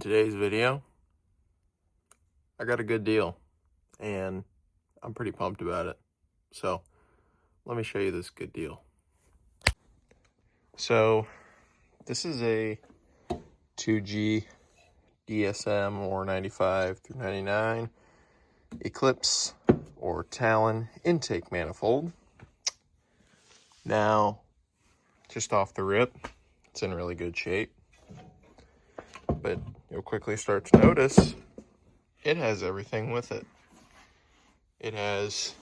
today's video, I got a good deal and I'm pretty pumped about it. So let me show you this good deal. So this is a 2G DSM or 95 through 99 Eclipse or Talon intake manifold. Now, just off the rip, it's in really good shape. But you'll quickly start to notice it has everything with it. It has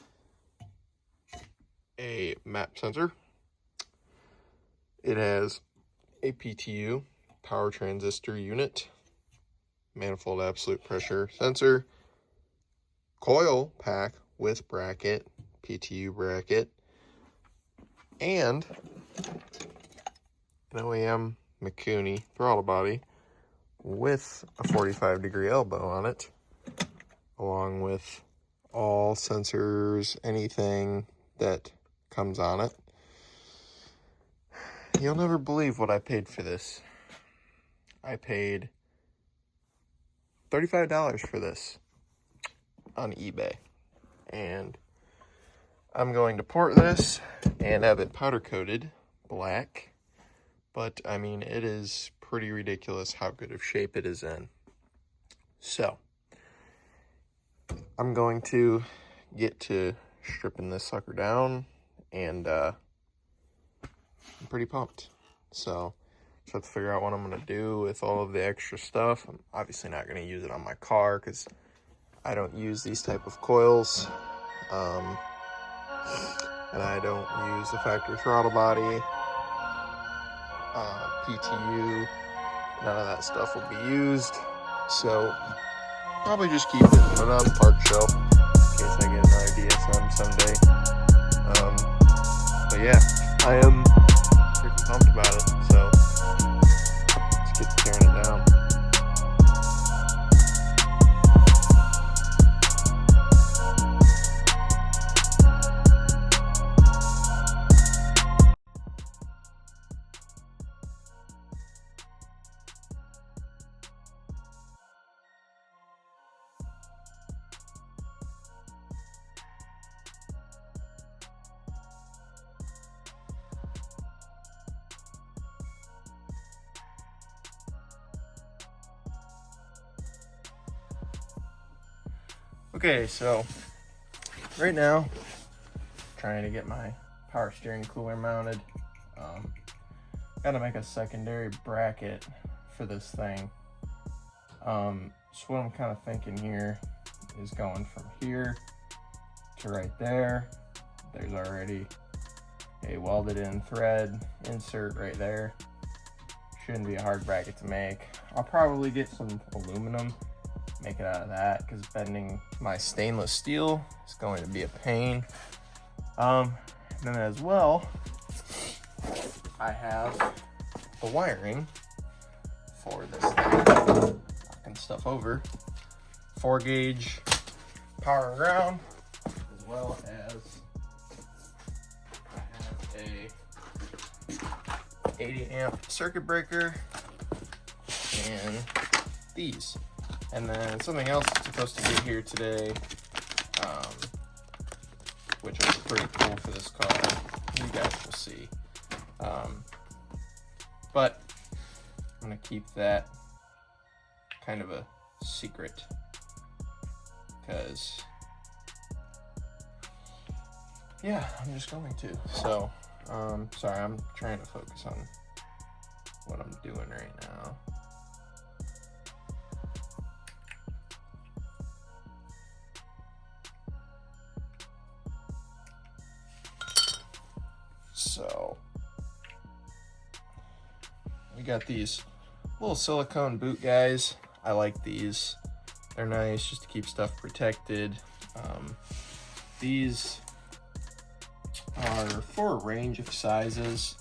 a map sensor. It has a PTU, power transistor unit, manifold absolute pressure sensor, coil pack with bracket, PTU bracket, and an OEM Mikuni throttle body with a 45-degree elbow on it, along with all sensors, anything that comes on it. You'll never believe what I paid for this. I paid $35 for this on eBay, and I'm going to port this and have it powder coated black. But I mean, it is pretty ridiculous how good of shape it is in. So I'm going to get to stripping this sucker down, and I'm pretty pumped. So just have to figure out what I'm going to do with all of the extra stuff. I'm obviously not going to use it on my car because I don't use these type of coils. And I don't use the factory throttle body. PTU, none of that stuff will be used, so probably just keep it, put it on the park shelf in case I get another DSM someday. But yeah, I am freaking pumped about it, so let's get to tearing it down. Okay, so right now, trying to get my power steering cooler mounted. Gotta make a secondary bracket for this thing. So what I'm kind of thinking here is going from here to right there. There's already a welded in thread insert right there. Shouldn't be a hard bracket to make. I'll probably get some aluminum, make it out of that, because bending my stainless steel is going to be a pain. And then as well, I have the wiring for this thing. Knocking stuff over. 4-gauge power and ground, as well as I have a 80 amp circuit breaker and these. And then something else is supposed to get here today, which is pretty cool for this car. You guys will see. But I'm gonna keep that kind of a secret because, yeah, I'm just going to. So, sorry, I'm trying to focus on what I'm doing right now. So we got these little silicone boot guys. I like these. They're nice just to keep stuff protected. These are for a range of sizes.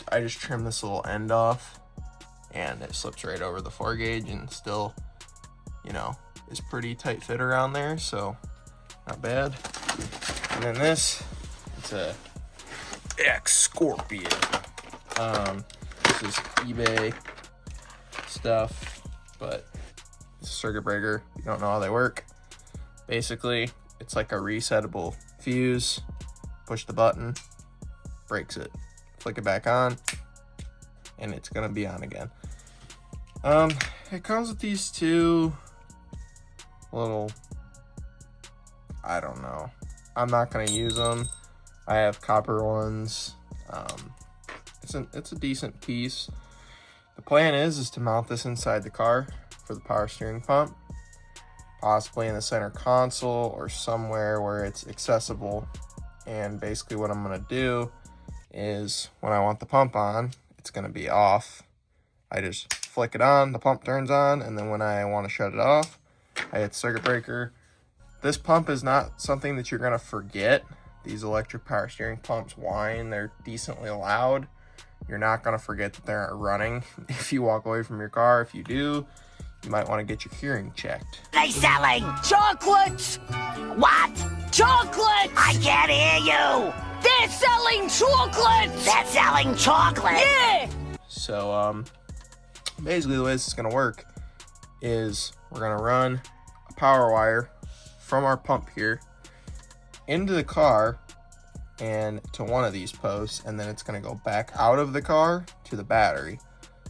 I just trim this little end off and it slips right over the 4-gauge and still, you know, is pretty tight fit around there, so not bad. And then this, it's a X Scorpion. This is eBay stuff. but it's a circuit breaker. You don't know how they work. Basically, it's like a resettable fuse. Push the button, breaks it. Flick it back on, and it's gonna be on again. It comes with these two little, I don't know. I'm not gonna use them. I have copper ones. It's a decent piece. The plan is to mount this inside the car for the power steering pump, possibly in the center console or somewhere where it's accessible. And basically what I'm gonna do is when I want the pump on, it's gonna be off. I just flick it on, the pump turns on, and then when I want to shut it off, I hit the circuit breaker. This pump is not something that you're gonna forget. These electric power steering pumps whine, they're decently loud. You're not gonna forget that they aren't running if you walk away from your car. If you do, you might want to get your hearing checked. They selling chocolates? What? Chocolate? I can't hear you. They're selling chocolates. They're selling chocolate. Yeah. So basically the way this is gonna work is we're gonna run a power wire from our pump here into the car and to one of these posts, and then it's going to go back out of the car to the battery.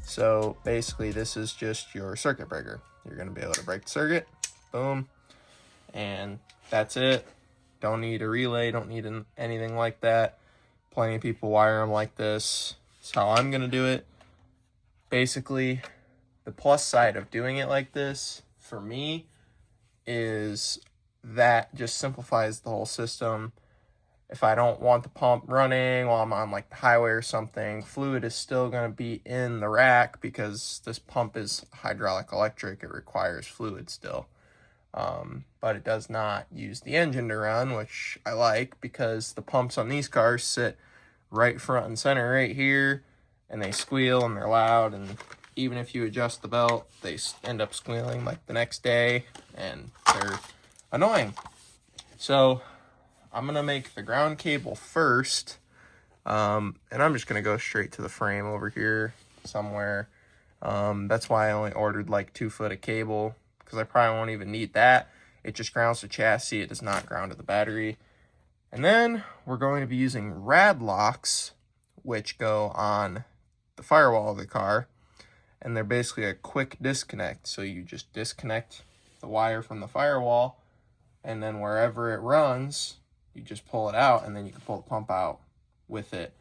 So basically this is just your circuit breaker. You're going to be able to break the circuit, boom, and that's it. Don't need a relay, don't need anything like that. Plenty of people wire them like this. That's how I'm going to do it. Basically, the plus side of doing it like this for me is that just simplifies the whole system. If I don't want the pump running while I'm on like the highway or something, fluid is still going to be in the rack because this pump is hydraulic electric. It requires fluid still. But it does not use the engine to run, which I like because the pumps on these cars sit right front and center right here, and they squeal and they're loud, and even if you adjust the belt, they end up squealing like the next day, and they're annoying. So I'm gonna make the ground cable first, and I'm just gonna go straight to the frame over here somewhere. That's why I only ordered like 2 foot of cable, because I probably won't even need that. It just grounds the chassis, it does not ground to the battery. And then we're going to be using rad locks, which go on the firewall of the car, and they're basically a quick disconnect. So you just disconnect the wire from the firewall, and then wherever it runs, you just pull it out, and then you can pull the pump out with it.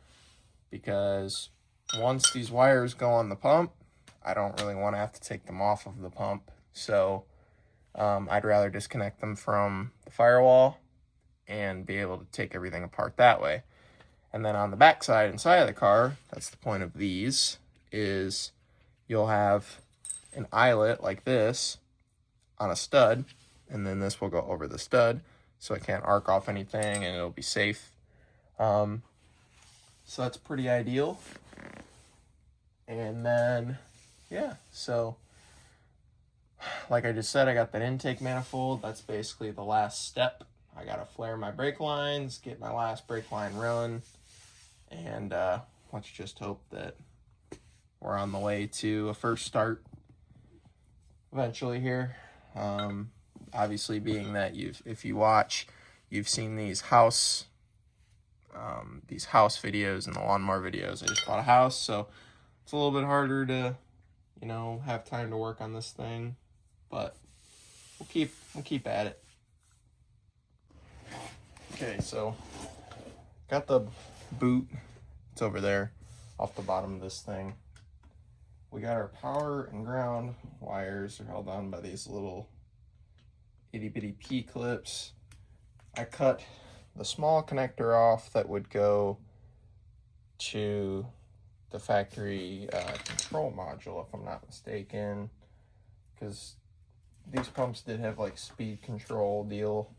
Because once these wires go on the pump, I don't really want to have to take them off of the pump. So I'd rather disconnect them from the firewall and be able to take everything apart that way. And then on the back side inside of the car, that's the point of these, is you'll have an eyelet like this on a stud, and then this will go over the stud so it can't arc off anything and it'll be safe. So that's pretty ideal. And then, yeah, so like I just said, I got that intake manifold. That's basically the last step. I gotta flare my brake lines, get my last brake line run, and let's just hope that we're on the way to a first start eventually here. Obviously, being that if you watch, you've seen these house videos and the lawnmower videos. I just bought a house, so it's a little bit harder to, have time to work on this thing, but we'll keep at it. Okay, so got the boot. It's over there off the bottom of this thing. We got our power and ground wires. They're held on by these little itty bitty P-clips. I cut the small connector off that would go to the factory control module, if I'm not mistaken, because these pumps did have like speed control deal.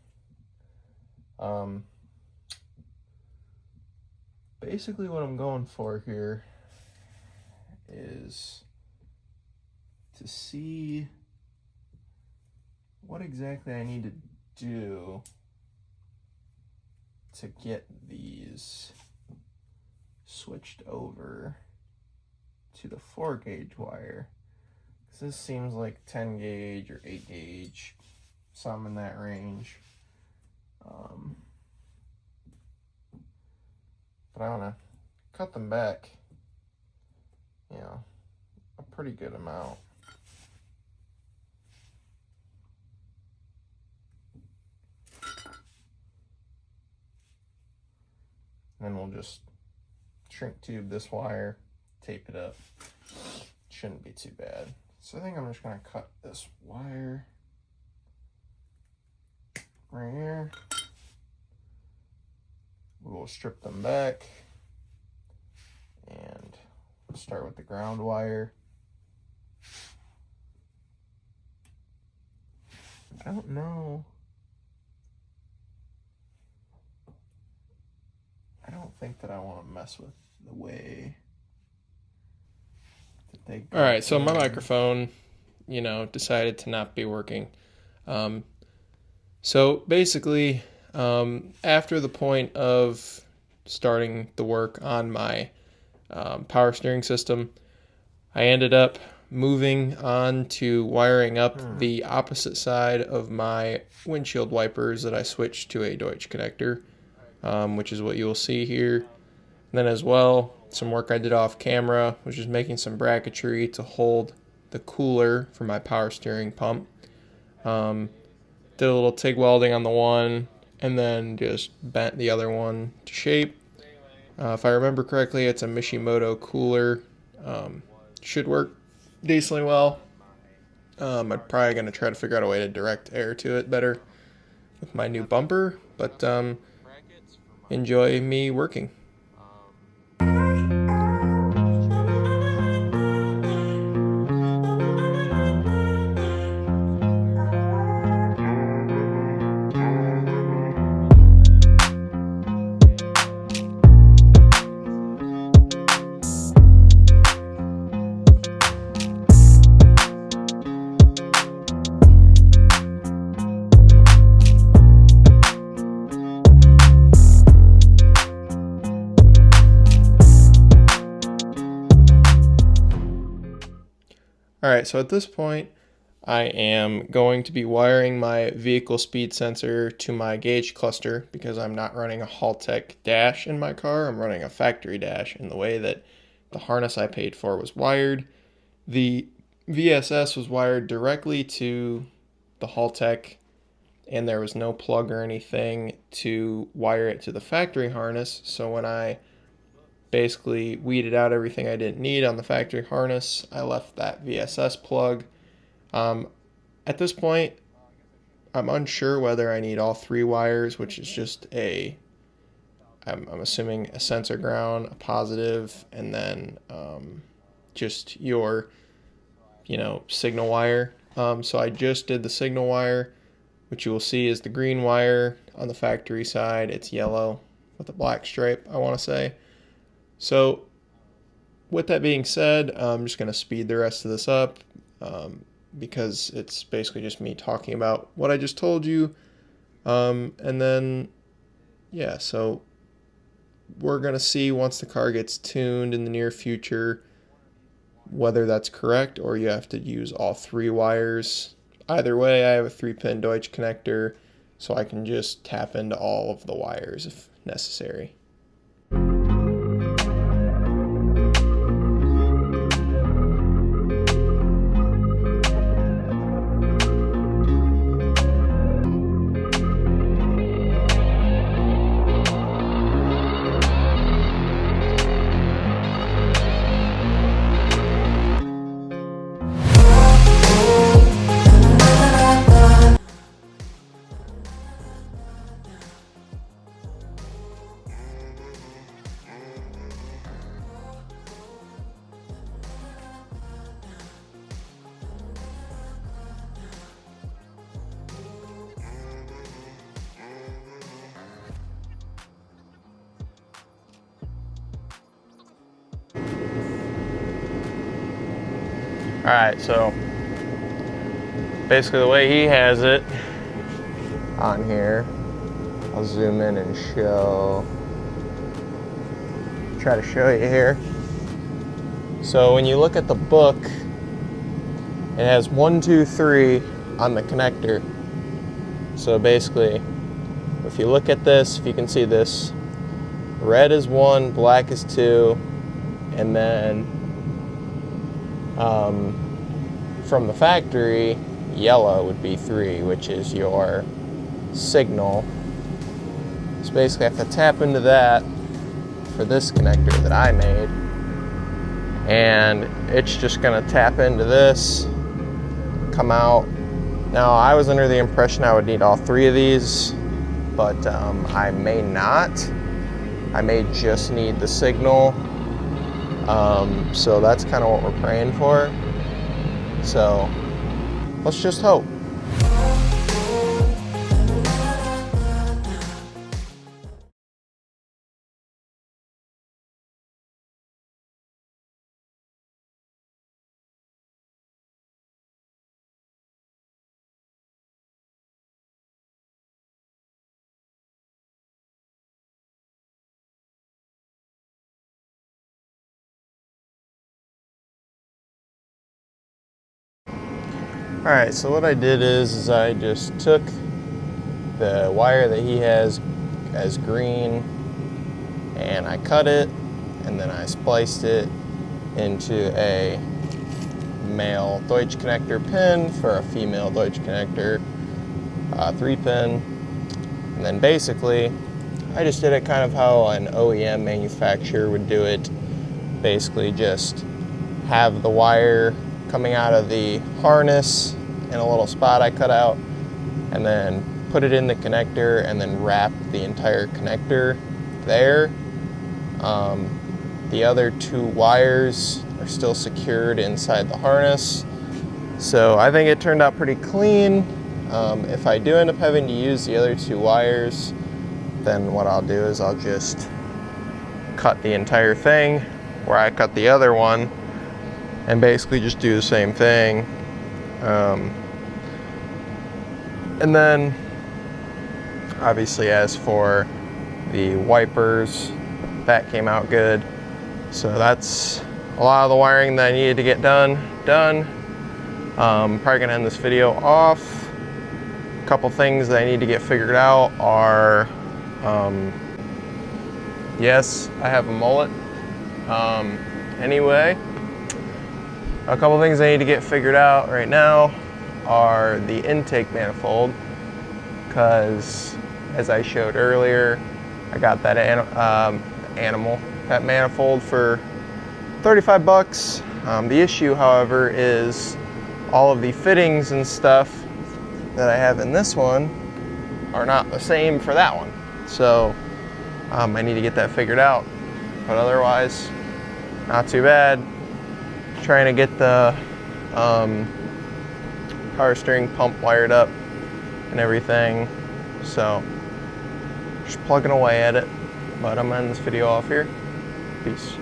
Basically what I'm going for here is to see what exactly I need to do to get these switched over to the 4-gauge wire. This seems like 10 gauge or 8 gauge, some in that range. But I want to cut them back, you know, a pretty good amount. Then we'll just shrink tube this wire, tape it up. Shouldn't be too bad. So I think I'm just gonna cut this wire right here. We'll strip them back and we'll start with the ground wire. I don't know. I don't think that I want to mess with the way that they go. All right, so my microphone, you know, decided to not be working. So basically, after the point of starting the work on my power steering system, I ended up moving on to wiring up the opposite side of my windshield wipers that I switched to a Deutsch connector, which is what you'll see here. And then as well, some work I did off camera, which is making some bracketry to hold the cooler for my power steering pump. Did a little TIG welding on the one, and then just bent the other one to shape. If I remember correctly, it's a Mishimoto cooler. Should work decently well. I'm probably going to try to figure out a way to direct air to it better with my new bumper, but enjoy me working. Alright, so at this point, I am going to be wiring my vehicle speed sensor to my gauge cluster because I'm not running a Haltech dash in my car. I'm running a factory dash in the way that the harness I paid for was wired. The VSS was wired directly to the Haltech, and there was no plug or anything to wire it to the factory harness. So when I basically weeded out everything I didn't need on the factory harness, I left that VSS plug. At this point, I'm unsure whether I need all 3 wires, which is just I'm assuming a sensor ground, a positive, and then just your, signal wire. So I just did the signal wire, which you will see is the green wire on the factory side. It's yellow with a black stripe, I want to say. So with that being said, I'm just going to speed the rest of this up because it's basically just me talking about what I just told you. And then, yeah, so we're going to see once the car gets tuned in the near future whether that's correct or you have to use all 3 wires. Either way, I have a 3-pin Deutsch connector, so I can just tap into all of the wires if necessary. Alright, so basically the way he has it on here, I'll zoom in and try to show you here. So when you look at the book, it has 1, 2, 3 on the connector. So basically, if you look at this, if you can see this, red is 1, black is 2, and then from the factory, yellow would be 3, which is your signal. So basically I have to tap into that for this connector that I made, and it's just gonna tap into this, come out. Now I was under the impression I would need all 3 of these, but I may not. I may just need the signal. So that's kind of what we're praying for. So let's just hope. Alright, so what I did is I just took the wire that he has as green and I cut it, and then I spliced it into a male Deutsch connector pin for a female Deutsch connector 3-pin. And then basically I just did it kind of how an OEM manufacturer would do it. Basically just have the wire coming out of the harness in a little spot I cut out, and then put it in the connector and then wrap the entire connector there. The other 2 wires are still secured inside the harness. So I think it turned out pretty clean. If I do end up having to use the other 2 wires, then what I'll do is I'll just cut the entire thing where I cut the other one, and basically just do the same thing. And then obviously as for the wipers, that came out good. So that's a lot of the wiring that I needed to get done. Probably gonna end this video off. A couple things that I need to get figured out are, yes, I have a mullet. Anyway, a couple things I need to get figured out right now are the intake manifold, because as I showed earlier, I got that that manifold for 35 bucks. The issue, however, is all of the fittings and stuff that I have in this one are not the same for that one. So I need to get that figured out, but otherwise, not too bad. Trying to get the power steering pump wired up and everything, so just plugging away at it. But I'm gonna end this video off here. Peace.